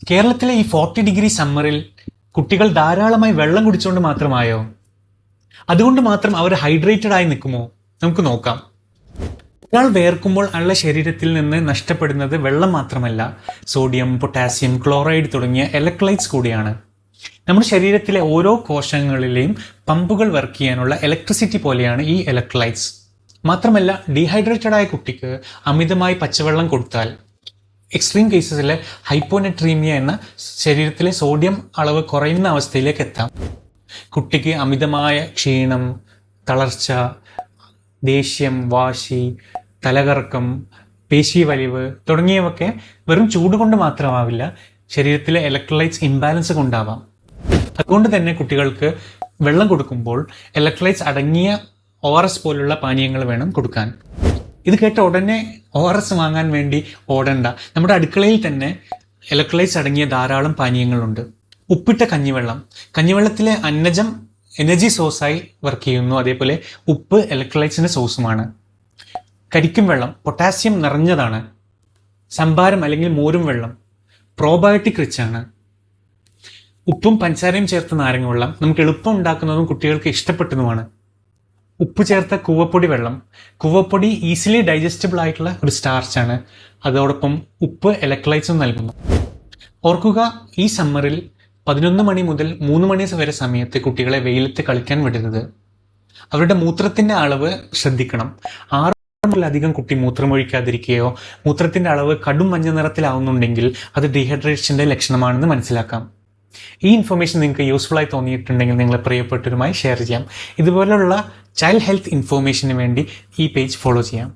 കേരളത്തിലെ ഈ 40 ഡിഗ്രി സമ്മറിൽ കുട്ടികൾ ധാരാളമായി വെള്ളം കുടിച്ചുകൊണ്ട് മാത്രമായോ? അതുകൊണ്ട് മാത്രം അവർ ഹൈഡ്രേറ്റഡ് ആയി നിൽക്കുമോ? നമുക്ക് നോക്കാം. ഒരാൾ വേർക്കുമ്പോൾ അയാളുടെ ശരീരത്തിൽ നിന്ന് നഷ്ടപ്പെടുന്നത് വെള്ളം മാത്രമല്ല, സോഡിയം, പൊട്ടാസ്യം, ക്ലോറൈഡ് തുടങ്ങിയ ഇലക്ട്രോലൈറ്റ്സ് കൂടിയാണ്. നമ്മുടെ ശരീരത്തിലെ ഓരോ കോശങ്ങളിലെയും പമ്പുകൾ വർക്ക് ചെയ്യാനുള്ള ഇലക്ട്രിസിറ്റി പോലെയാണ് ഈ ഇലക്ട്രോലൈറ്റ്സ്. മാത്രമല്ല, ഡീഹൈഡ്രേറ്റഡ് ആയ കുട്ടിക്ക് അമിതമായി പച്ചവെള്ളം കൊടുത്താൽ, എക്സ്ട്രീം കേസസിൽ ഹൈപ്പോനെട്രീമിയ എന്ന ശരീരത്തിലെ സോഡിയം അളവ് കുറയുന്ന അവസ്ഥയിലേക്ക് എത്താം. കുട്ടിക്ക് അമിതമായ ക്ഷീണം, തളർച്ച, ദേഷ്യം, വാശി, തലകറക്കം, പേശീവലിവ് തുടങ്ങിയവയൊക്കെ വെറും ചൂട് കൊണ്ട് മാത്രമാവില്ല, ശരീരത്തിലെ ഇലക്ട്രോലൈറ്റ്സ് ഇംബാലൻസ് കൊണ്ടാവാം. അതുകൊണ്ട് തന്നെ കുട്ടികൾക്ക് വെള്ളം കൊടുക്കുമ്പോൾ ഇലക്ട്രോലൈറ്റ്സ് അടങ്ങിയ ORS പോലുള്ള പാനീയങ്ങൾ വേണം കൊടുക്കാൻ. ഇത് കേട്ട ഉടനെ ORS വാങ്ങാൻ വേണ്ടി ഓടണ്ട. നമ്മുടെ അടുക്കളയിൽ തന്നെ ഇലക്ട്രോലൈറ്റ്സ് അടങ്ങിയ ധാരാളം പാനീയങ്ങളുണ്ട്. ഉപ്പിട്ട കഞ്ഞിവെള്ളം. കഞ്ഞിവെള്ളത്തിലെ അന്നജം എനർജി സോഴ്സായി വർക്ക് ചെയ്യുന്നു. അതേപോലെ ഉപ്പ് ഇലക്ട്രോലൈറ്റ്സിൻ്റെ സോഴ്സുമാണ്. കരിക്കും വെള്ളം പൊട്ടാസ്യം നിറഞ്ഞതാണ്. സംഭാരം അല്ലെങ്കിൽ മോരും വെള്ളം പ്രോബയോട്ടിക് റിച്ച് ആണ്. ഉപ്പും പഞ്ചസാരയും ചേർത്ത നാരങ്ങ വെള്ളം നമുക്ക് എളുപ്പം ഉണ്ടാക്കുന്നതും കുട്ടികൾക്ക് ഇഷ്ടപ്പെട്ടതുമാണ്. ഉപ്പ് ചേർത്ത കൂവപ്പൊടി വെള്ളം. കൂവപ്പൊടി ഈസിലി ഡൈജസ്റ്റബിൾ ആയിട്ടുള്ള ഒരു സ്റ്റാർച്ചാണ്. അതോടൊപ്പം ഉപ്പ് ഇലക്ട്രോലൈറ്റ്സും നൽകുന്നു. ഓർക്കുക, ഈ സമ്മറിൽ 11 മണി മുതൽ 3 മണി വരെ സമയത്ത് കുട്ടികളെ വെയിലത്ത് കളിക്കാൻ വിടരുത്. അവരുടെ മൂത്രത്തിൻ്റെ അളവ് ശ്രദ്ധിക്കണം. 6 അധികം കുട്ടി മൂത്രമൊഴിക്കാതിരിക്കുകയോ മൂത്രത്തിൻ്റെ അളവ് കടും മഞ്ഞ നിറത്തിലാവുന്നുണ്ടെങ്കിൽ അത് ഡീഹൈഡ്രേഷൻ്റെ ലക്ഷണമാണെന്ന് മനസ്സിലാക്കാം. ഈ ഇൻഫർമേഷൻ നിങ്ങൾക്ക് യൂസ്ഫുൾ ആയി തോന്നിയിട്ടുണ്ടെങ്കിൽ നിങ്ങളെ പ്രിയപ്പെട്ടവരുമായി ഷെയർ ചെയ്യാം. ഇതുപോലുള്ള ചൈൽഡ് ഹെൽത്ത് ഇൻഫോർമേഷന് വേണ്ടി ഈ പേജ് ഫോളോ ചെയ്യാം.